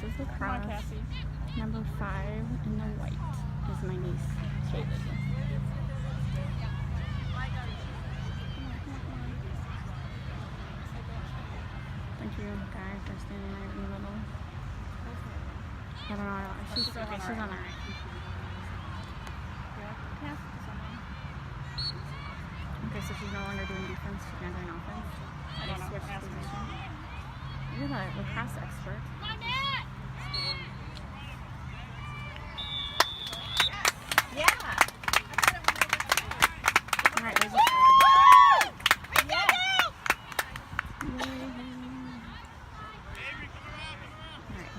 is lacrosse. Number 5 in the white is my niece, Haggling. Thank you guys for standing there in the middle. I don't know. She's okay. She's on her right. Okay, so she's no longer doing defense. She's now doing offense. I don't know. Switch position. You're the lacrosse expert. Yeah. All right, there's a score.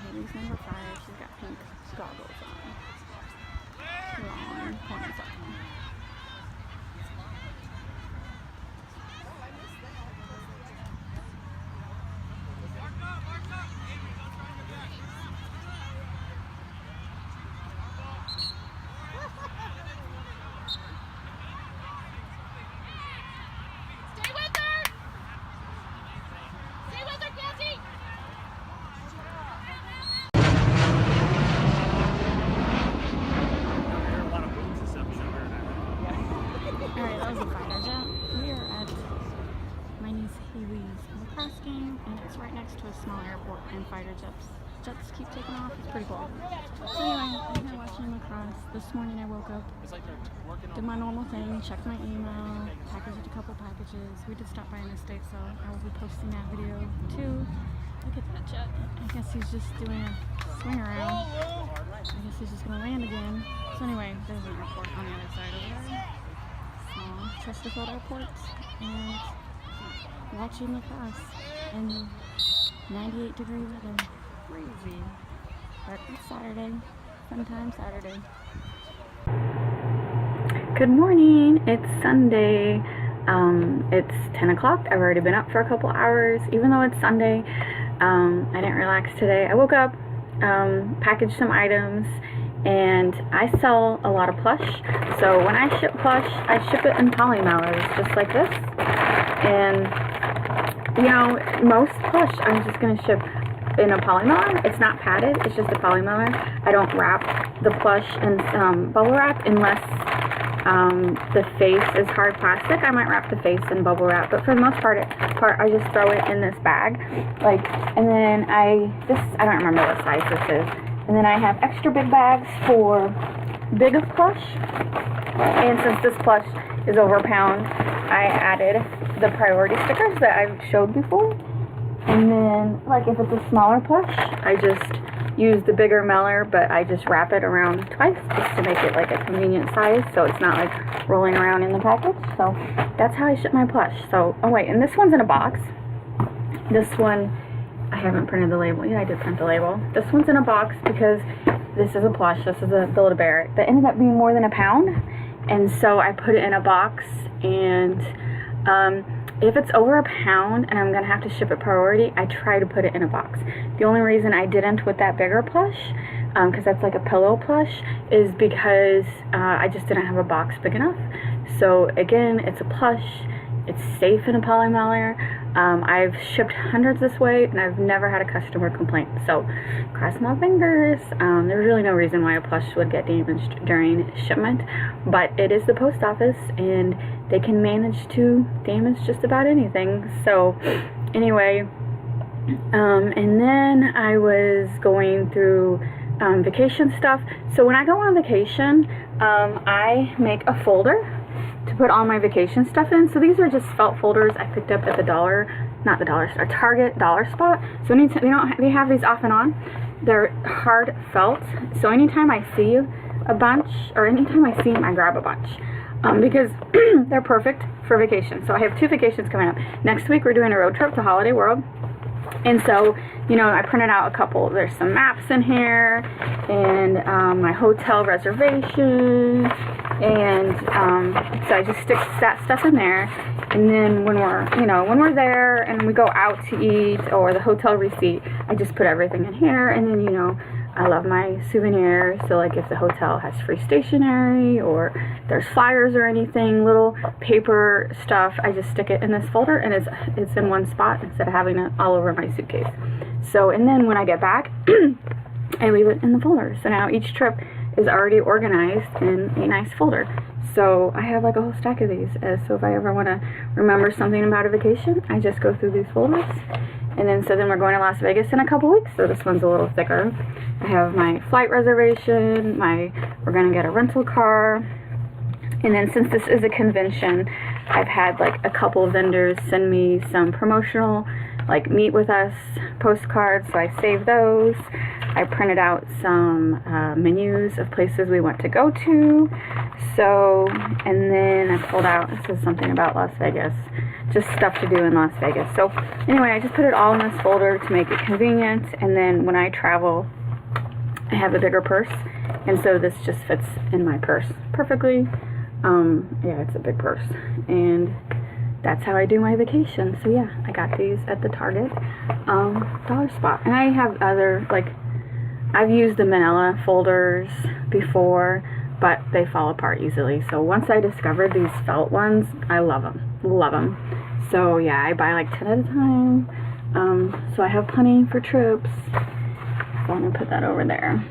Hailey's number 5. She's got pink goggles on. Long points up. Alright, that was a fighter jet. We are at my niece Hailey's lacrosse game, and it's right next to a small airport, and fighter jets keep taking off. It's pretty cool. So anyway, I'm here watching lacrosse. This morning I woke up, did my normal thing, checked my email, packaged a couple packages. We did stop by an estate, so I will be posting that video too. Look at that jet. I guess he's just doing a swing around. I guess he's just gonna land again. So anyway, there's an airport on the other side over there. Small Chesterfield Airport, and watching lacrosse in 98-degree weather. Crazy. But it's Saturday. Sometime Saturday. Good morning. It's Sunday. It's 10 o'clock. I've already been up for a couple hours. Even though it's Sunday, I didn't relax today. I woke up, packaged some items, and I sell a lot of plush. So when I ship plush, I ship it in poly mailers, just like this. And, you know, most plush I'm just going to ship in a poly mailer. It's not padded, it's just a poly mailer. I don't wrap the plush in bubble wrap unless the face is hard plastic. I might wrap the face in bubble wrap, but for the most part I just throw it in this bag. And then I don't remember what size this is. And then I have extra big bags for big of plush. And since this plush is over a pound, I added the priority stickers that I've showed before. And then, like, if it's a smaller plush, I just use the bigger mailer, but I just wrap it around twice just to make it like a convenient size, so it's not like rolling around in the package. So that's how I ship my plush. So, oh wait, and this one's in a box. This one, I haven't printed the label. Yeah, I did print the label. This one's in a box because this is a plush. This is a Build-A-Bear that ended up being more than a pound, and so I put it in a box. And if it's over a pound and I'm gonna have to ship it priority, I try to put it in a box. The only reason I didn't with that bigger plush, because that's like a pillow plush, is because I just didn't have a box big enough. So again, it's a plush. It's safe in a poly mailer. I've shipped hundreds this way, and I've never had a customer complain. So cross my fingers. There's really no reason why a plush would get damaged during shipment, but it is the post office, and they can manage to damage just about anything. So anyway, and then I was going through vacation stuff. So when I go on vacation, I make a folder to put all my vacation stuff in. So these are just felt folders I picked up at the Target dollar spot. So they have these off and on. They're hard felt. So anytime I see a bunch, or anytime I see them, I grab a bunch. Because they're perfect for vacation. So I have 2 vacations coming up. Next week we're doing a road trip to Holiday World. And so, you know, I printed out a couple. There's some maps in here, and my hotel reservation, and so I just stick that stuff in there. And then when we're there and we go out to eat, or the hotel receipt, I just put everything in here. And then, you know, I love my souvenirs, so like if the hotel has free stationery or there's flyers or anything, little paper stuff, I just stick it in this folder, and it's in one spot instead of having it all over my suitcase. So, and then when I get back, I leave it in the folder. So now each trip is already organized in a nice folder. So I have like a whole stack of these. So if I ever want to remember something about a vacation, I just go through these folders. And then, so then we're going to Las Vegas in a couple weeks. So this one's a little thicker. I have my flight reservation, we're going to get a rental car. And then since this is a convention, I've had like a couple vendors send me some promotional, like meet with us postcards, so I saved those. I printed out some menus of places we want to go to. So, and then I pulled out, this is something about Las Vegas, just stuff to do in Las Vegas. So anyway, I just put it all in this folder to make it convenient. And then when I travel, I have a bigger purse, and so this just fits in my purse perfectly. Yeah, it's a big purse, and that's how I do my vacation. So yeah, I got these at the Target dollar spot. And I have other, like, I've used the manila folders before, but they fall apart easily. So once I discovered these felt ones, I love them. So yeah, I buy like 10 at a time. So I have plenty for trips. So I'm gonna put that over there.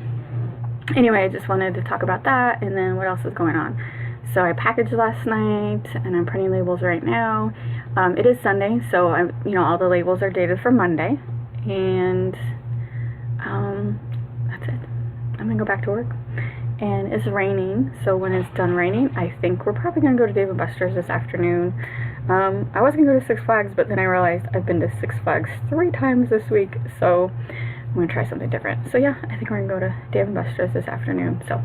Anyway, I just wanted to talk about that, and then what else is going on. So I packaged last night, and I'm printing labels right now. It is Sunday, so all the labels are dated for Monday, and that's it. I'm gonna go back to work, and it's raining. So when it's done raining, I think we're probably gonna go to Dave & Buster's this afternoon. I was gonna go to Six Flags, but then I realized I've been to Six Flags 3 times this week, so I'm gonna try something different. So yeah, I think we're gonna go to Dave & Buster's this afternoon. So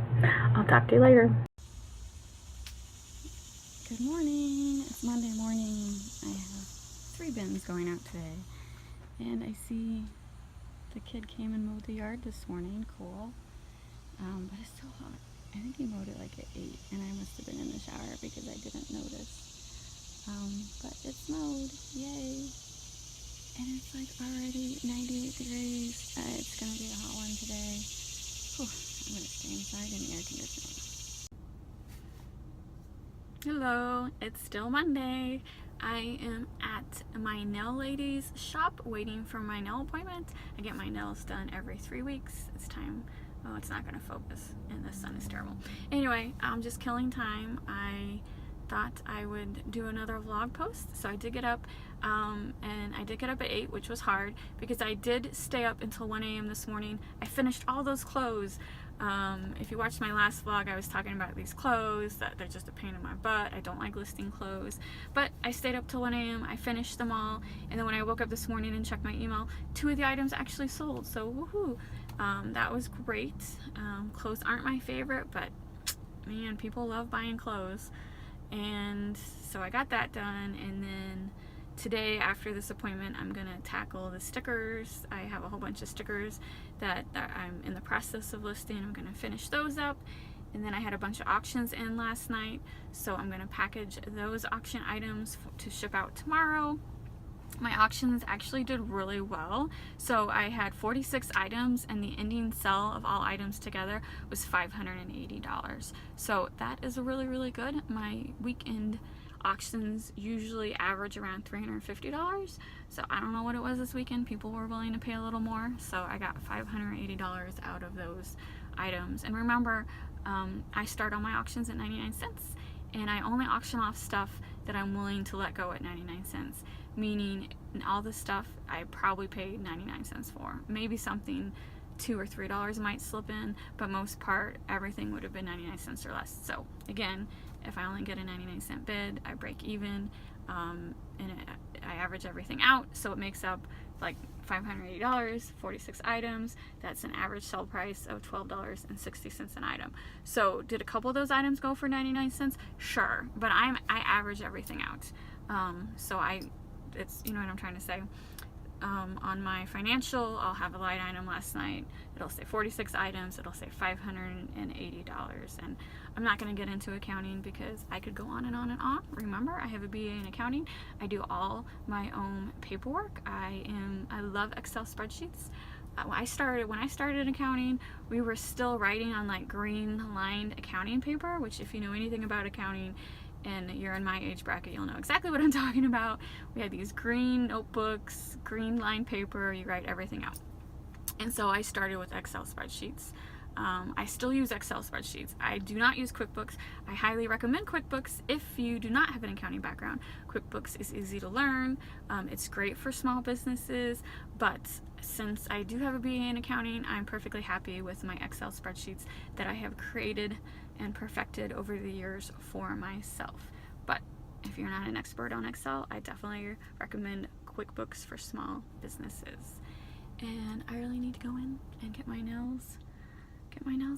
I'll talk to you later. Good morning. It's Monday morning. I have 3 bins going out today, and I see the kid came and mowed the yard this morning. Cool. But it's still hot. I think he mowed it like at 8, and I must have been in the shower because I didn't notice. But it's mowed. Yay. And it's like already 98 degrees. It's gonna be a hot one today. Whew. I'm gonna stay inside in the air conditioning. Hello, it's still Monday. I am at my nail lady's shop waiting for my nail appointment. I get my nails done every 3 weeks. It's time. Oh, it's not gonna focus and the sun is terrible. Anyway, I'm just killing time. I thought I would do another vlog post, so I did get up, and I did get up at 8, which was hard because I did stay up until 1 a.m. this morning. I finished all those clothes. If you watched my last vlog, I was talking about these clothes, that they're just a pain in my butt. I don't like listing clothes, but I stayed up till 1 a.m. I finished them all, and then when I woke up this morning and checked my email, 2 of the items actually sold, so woohoo. That was great. Clothes aren't my favorite, but man, people love buying clothes. And so I got that done, and then today after this appointment I'm gonna tackle the stickers. I have a whole bunch of stickers that I'm in the process of listing. I'm gonna finish those up, and then I had a bunch of auctions in last night, so I'm gonna package those auction items to ship out tomorrow. My auctions actually did really well. So I had 46 items, and the ending sell of all items together was $580. So that is really, really good. My weekend auctions usually average around $350. So I don't know what it was this weekend. People were willing to pay a little more. So I got $580 out of those items. And remember, I start all my auctions at 99 cents. And I only auction off stuff that I'm willing to let go at 99 cents. Meaning all the stuff I probably paid 99 cents for. Maybe something $2 or $3 might slip in, but most part everything would have been 99 cents or less. So again, if I only get a 99 cent bid, I break even, and I average everything out, so it makes up like $580, 46 items. That's an average sell price of $12.60 an item. So did a couple of those items go for 99 cents? Sure, but I average everything out. So it's, you know what I'm trying to say. On my financial, I'll have a line item last night. It'll say 46 items. It'll say $580. And I'm not going to get into accounting because I could go on and on and on. Remember, I have a BA in accounting. I do all my own paperwork. I love Excel spreadsheets. When I started accounting, we were still writing on like green lined accounting paper, which if you know anything about accounting, and you're in my age bracket, you'll know exactly what I'm talking about. We had these green notebooks, green lined paper, you write everything out. And so I started with Excel spreadsheets. I still use Excel spreadsheets. I do not use QuickBooks. I highly recommend QuickBooks if you do not have an accounting background. QuickBooks is easy to learn. It's great for small businesses, but since I do have a BA in accounting, I'm perfectly happy with my Excel spreadsheets that I have created and perfected over the years for myself. But if you're not an expert on Excel, I definitely recommend QuickBooks for small businesses. And I really need to go in and get my nails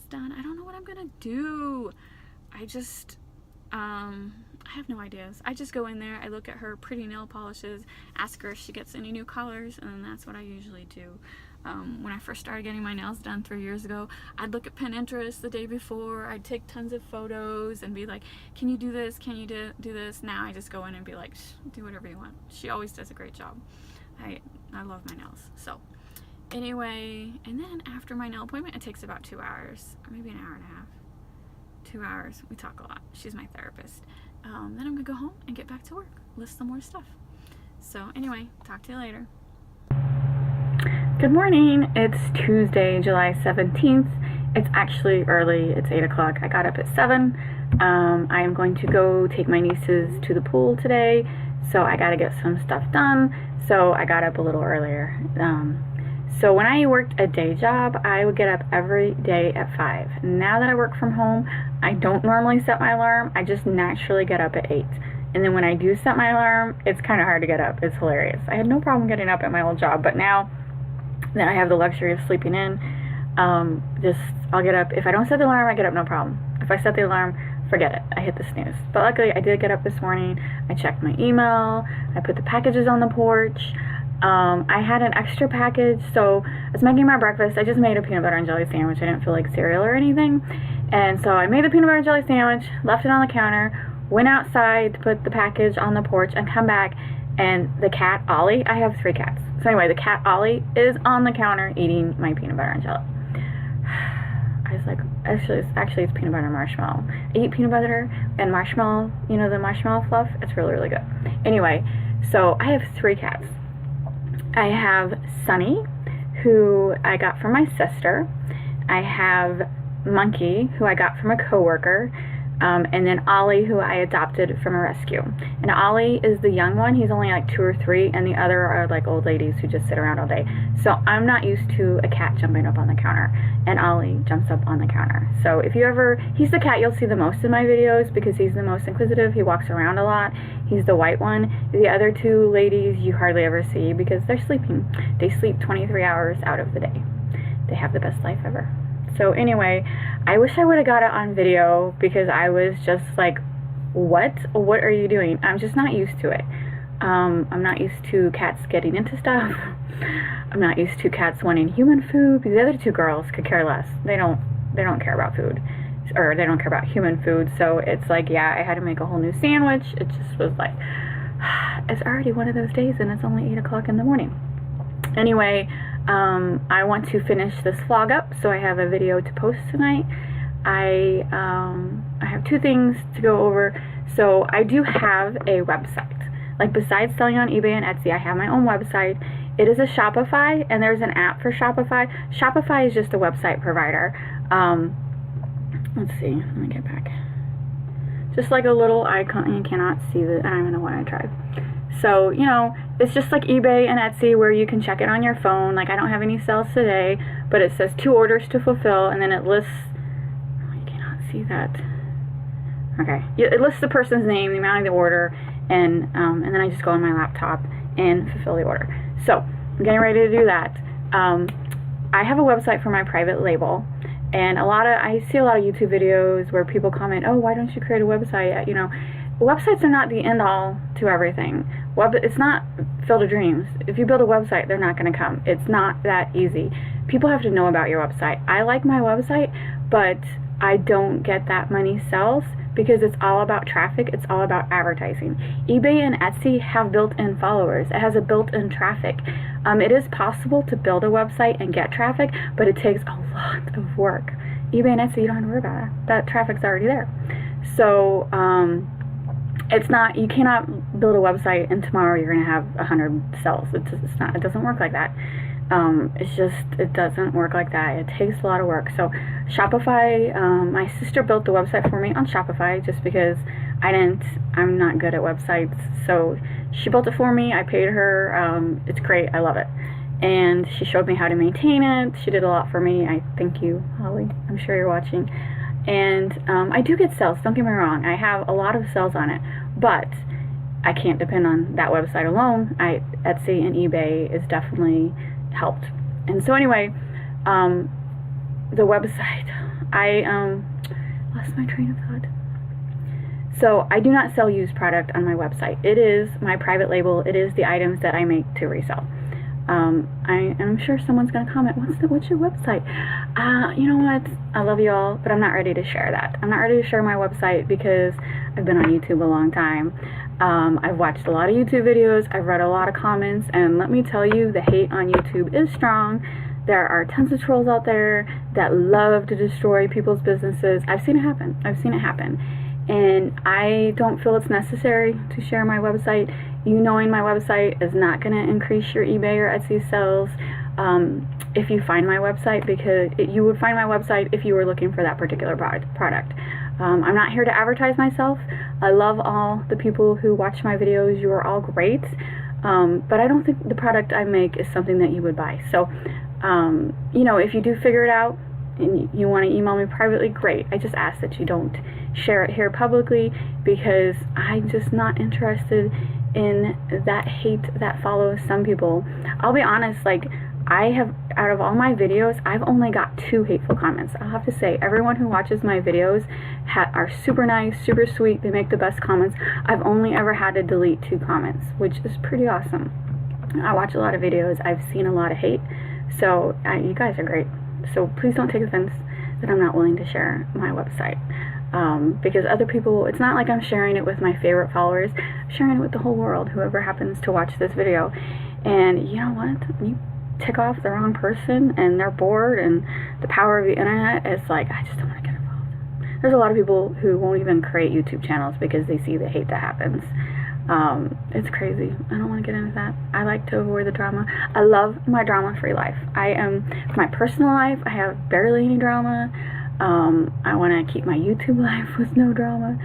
done. I don't know what I'm gonna do. I have no ideas. I just go in there, I look at her pretty nail polishes, ask her if she gets any new colors, and then that's what I usually do. When I first started getting my nails done 3 years ago, I'd look at Pinterest the day before, I'd take tons of photos and be like, can you do this, can you do this? Now I just go in and be like, do whatever you want. She always does a great job. I love my nails. So anyway, and then after my nail appointment, it takes about 2 hours, or maybe an hour and a half. 2 hours. We talk a lot. She's my therapist. Then I'm gonna go home and get back to work, list some more stuff. So anyway, talk to you later. Good morning. It's Tuesday, July 17th. It's actually early. It's 8 o'clock. I got up at 7. I am going to go take my nieces to the pool today, so I gotta get some stuff done. So I got up a little earlier. So when I worked a day job, I would get up every day at 5. Now that I work from home, I don't normally set my alarm. I just naturally get up at 8. And then when I do set my alarm, it's kind of hard to get up. It's hilarious. I had no problem getting up at my old job, but now that I have the luxury of sleeping in, I'll get up. If I don't set the alarm, I get up no problem. If I set the alarm, forget it. I hit the snooze. But luckily, I did get up this morning. I checked my email. I put the packages on the porch. I had an extra package, so I was making my breakfast. I just made a peanut butter and jelly sandwich. I didn't feel like cereal or anything. And so I made the peanut butter and jelly sandwich, left it on the counter, went outside to put the package on the porch, and come back, and the cat, Ollie, I have 3 cats. So anyway, the cat, Ollie, is on the counter eating my peanut butter and jelly. I was like, actually it's peanut butter and marshmallow. I eat peanut butter and marshmallow, you know, the marshmallow fluff. It's really, really good. Anyway, so I have 3 cats. I have Sunny, who I got from my sister. I have Monkey, who I got from a coworker. And then Ollie, who I adopted from a rescue. And Ollie is the young one. He's only like 2 or 3, and the other are like old ladies who just sit around all day. So I'm not used to a cat jumping up on the counter, and Ollie jumps up on the counter. So if you ever, he's the cat you'll see the most in my videos because he's the most inquisitive. He walks around a lot. He's the white one. The other 2 ladies you hardly ever see because they're sleeping. They sleep 23 hours out of the day. They have the best life ever. So anyway, I wish I would have got it on video because I was just like, what are you doing? I'm just not used to it. I'm not used to cats getting into stuff. I'm not used to cats wanting human food. The other 2 girls could care less. They don't care about food, or they don't care about human food. So it's like, yeah, I had to make a whole new sandwich. It just was like, it's already one of those days and it's only 8 o'clock in the morning. Anyway, I want to finish this vlog up, so I have a video to post tonight. I have 2 things to go over. So I do have a website. Like, besides selling on eBay and Etsy, I have my own website. It is a Shopify, and there's an app for Shopify. Shopify is just a website provider. Let's see, let me get back. Just like a little icon. You cannot see the, I don't even know why I tried. So, you know, it's just like eBay and Etsy where you can check it on your phone. Like, I don't have any sales today, but it says 2 orders to fulfill, and then it lists, oh, you cannot see that. Okay, it lists the person's name, the amount of the order, and then I just go on my laptop and fulfill the order. So, I'm getting ready to do that. I have a website for my private label, and I see a lot of YouTube videos where people comment, oh, why don't you create a website? You know, websites are not the end-all to everything. It's not Field of Dreams. If you build a website, they're not going to come. It's not that easy. People have to know about your website. I like my website, but I don't get that many sales because it's all about traffic. It's all about advertising. eBay and Etsy have built-in followers. It has a built-in traffic. It is possible to build a website and get traffic, but it takes a lot of work. eBay and Etsy, you don't have to worry about it. That traffic's already there. So, It's not, you cannot build a website and tomorrow you're going to have 100 sales. It's not, it doesn't work like that. It's just, it doesn't work like that. It takes a lot of work. So Shopify, my sister built the website for me on Shopify just because I'm not good at websites. So she built it for me. I paid her. It's great. I love it. And she showed me how to maintain it. She did a lot for me. I thank you, Holly. I'm sure you're watching. And I do get sales. Don't get me wrong. I have a lot of sales on it, but I can't depend on that website alone. Etsy and eBay is definitely helped. And so anyway, the website, I lost my train of thought. So I do not sell used product on my website. It is my private label. It is the items that I make to resell. I'm sure someone's going to comment, what's your website? You know what? I love you all, but I'm not ready to share that. I'm not ready to share my website because I've been on YouTube a long time. I've watched a lot of YouTube videos. I've read a lot of comments, and let me tell you, the hate on YouTube is strong. There are tons of trolls out there that love to destroy people's businesses. I've seen it happen. I've seen it happen. And I don't feel it's necessary to share my website. You knowing my website is not going to increase your eBay or Etsy sales if you find my website, because you would find my website if you were looking for that particular product. I'm not here to advertise myself. I love all the people who watch my videos. You are all great. But I don't think the product I make is something that you would buy. So, you know, if you do figure it out and you want to email me privately, great. I just ask that you don't share it here publicly, because I'm just not interested in that hate that follows some people. I'll be honest, like, I have, out of all my videos, I've only got 2 hateful comments. I'll have to say, everyone who watches my videos are super nice, super sweet. They make the best comments. I've only ever had to delete 2 comments, which is pretty awesome. I watch a lot of videos. I've seen a lot of hate. So you guys are great. So please don't take offense that I'm not willing to share my website. Because other people, it's not like I'm sharing it with my favorite followers. I'm sharing it with the whole world, whoever happens to watch this video. And you know what? You tick off the wrong person and they're bored, and the power of the internet is like, I just don't want to get involved. There's a lot of people who won't even create YouTube channels because they see the hate that happens. It's crazy. I don't want to get into that. I like to avoid the drama. I love my drama-free life. My personal life, I have barely any drama. I want to keep my YouTube life with no drama.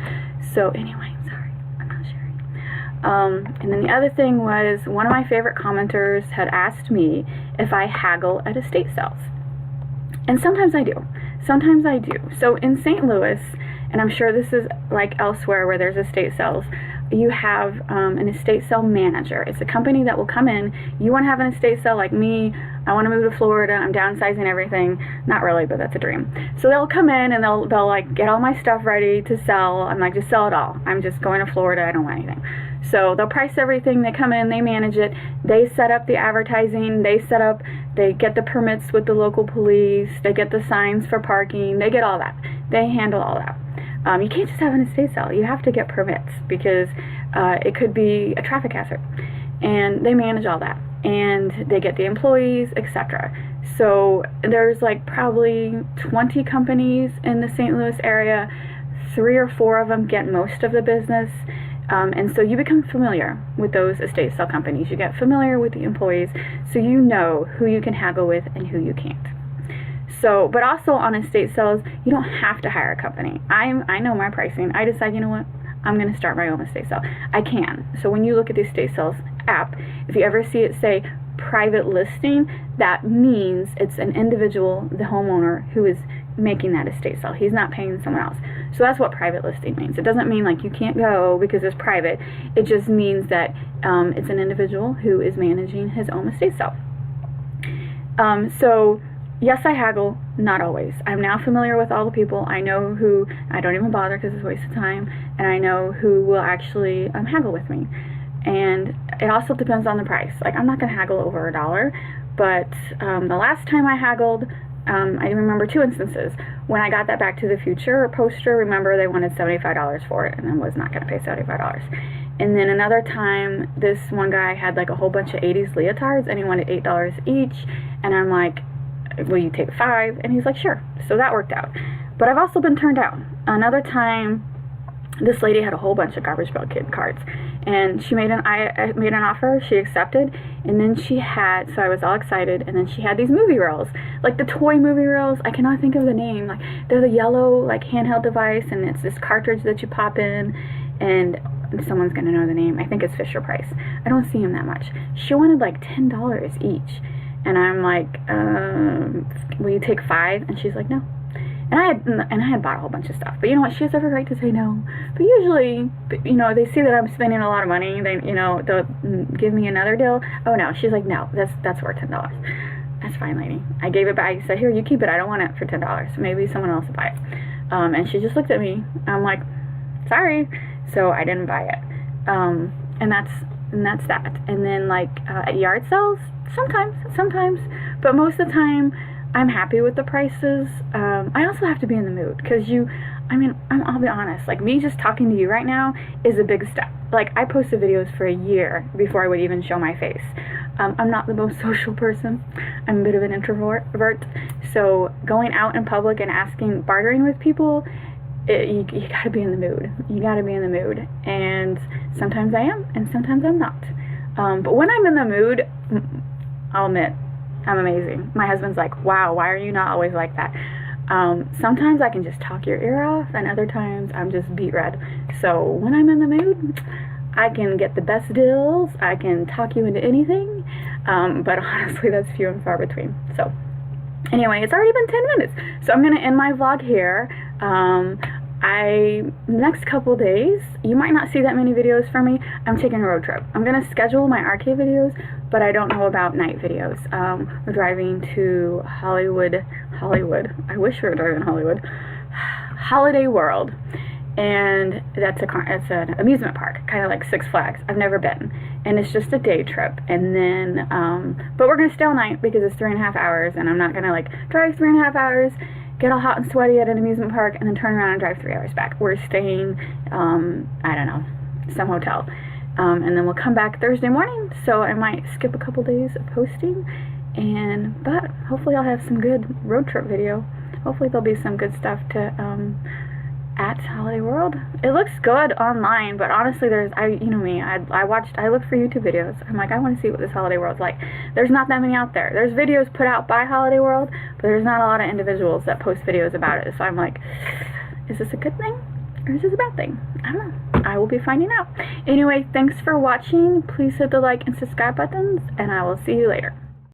So anyway, sorry, I'm not sharing. And then the other thing was, one of my favorite commenters had asked me if I haggle at estate sales. And sometimes I do. Sometimes I do. So in St. Louis, and I'm sure this is like elsewhere where there's estate sales, you have an estate sale manager. It's a company that will come in. You want to have an estate sale like me. I want to move to Florida. I'm downsizing everything. Not really, but that's a dream. So they'll come in and they'll like get all my stuff ready to sell. I'm like, just sell it all. I'm just going to Florida. I don't want anything. So they'll price everything. They come in, they manage it. They set up the advertising. They get the permits with the local police. They get the signs for parking. They get all that. They handle all that. You can't just have an estate sale. You have to get permits because it could be a traffic hazard. And they manage all that. And they get the employees, etc. So there's like probably 20 companies in the St. Louis area. 3 or 4 of them get most of the business. And so you become familiar with those estate sale companies. You get familiar with the employees, so you know who you can haggle with and who you can't. So, but also on estate sales, you don't have to hire a company. I know my pricing. I decide, you know what, I'm going to start my own estate sale. I can. So when you look at the estate sales app, if you ever see it say private listing, that means it's an individual, the homeowner, who is making that estate sale. He's not paying someone else. So that's what private listing means. It doesn't mean like you can't go because it's private. It just means that it's an individual who is managing his own estate sale. So yes, I haggle, not always. I'm now familiar with all the people. I know who, I don't even bother because it's a waste of time, and I know who will actually haggle with me. And it also depends on the price. Like, I'm not going to haggle over $1, but the last time I haggled, I remember 2 instances. When I got that Back to the Future poster, remember, they wanted $75 for it, and I was not going to pay $75. And then another time, this one guy had like a whole bunch of 80s leotards, and he wanted $8 each, and I'm like, will you take 5? And he's like, sure. So that worked out. But I've also been turned down. Another time, this lady had a whole bunch of Garbage Pail Kid cards, and I made an offer, she accepted, and then she had, so I was all excited, and then she had these movie reels, like the toy movie reels. I cannot think of the name. Like, they're the yellow, like, handheld device, and it's this cartridge that you pop in, and someone's gonna know the name. I think it's Fisher Price. I don't see him that much. She wanted like $10 each, and I'm like, will you take 5? And she's like, no. And I had bought a whole bunch of stuff, but you know what? She has every right to say no. But usually, you know, they see that I'm spending a lot of money. They, you know, they'll give me another deal. Oh no, she's like, no, that's worth $10. That's fine, lady. I gave it back. I said, here, you keep it. I don't want it for $10. Maybe someone else will buy it. And she just looked at me. I'm like, sorry. So I didn't buy it. And that's that. And then like at yard sales, sometimes, but most of the time, I'm happy with the prices. I also have to be in the mood, because I'll be honest, like, me just talking to you right now is a big step. Like, I posted videos for a year before I would even show my face. I'm not the most social person. I'm a bit of an introvert. So going out in public and bartering with people, you gotta be in the mood. You gotta be in the mood. And sometimes I am, and sometimes I'm not. But when I'm in the mood, I'll admit, I'm amazing. My husband's like, wow, why are you not always like that? Sometimes I can just talk your ear off, and other times I'm just beet red. So when I'm in the mood, I can get the best deals. I can talk you into anything. But honestly, that's few and far between. So anyway, it's already been 10 minutes. So I'm going to end my vlog here. Next couple days, you might not see that many videos from me. I'm taking a road trip. I'm going to schedule my arcade videos, but I don't know about night videos. We're driving to Hollywood. I wish we were driving Hollywood. Holiday World. And it's an amusement park, kind of like Six Flags. I've never been. And it's just a day trip. And then, but we're going to stay all night because it's 3.5 hours, and I'm not going to like drive 3.5 hours, get all hot and sweaty at an amusement park, and then turn around and drive 3 hours back. We're staying, I don't know, some hotel. And then we'll come back Thursday morning, so I might skip a couple days of posting. But hopefully I'll have some good road trip video. Hopefully there'll be some good stuff to, at Holiday World. It looks good online, but honestly, you know me, I look for YouTube videos. I'm like, I want to see what this Holiday World's like. There's not that many out there. There's videos put out by Holiday World, but there's not a lot of individuals that post videos about it. So I'm like, is this a good thing, or is this a bad thing? I don't know. I will be finding out. Anyway, thanks for watching. Please hit the like and subscribe buttons, and I will see you later.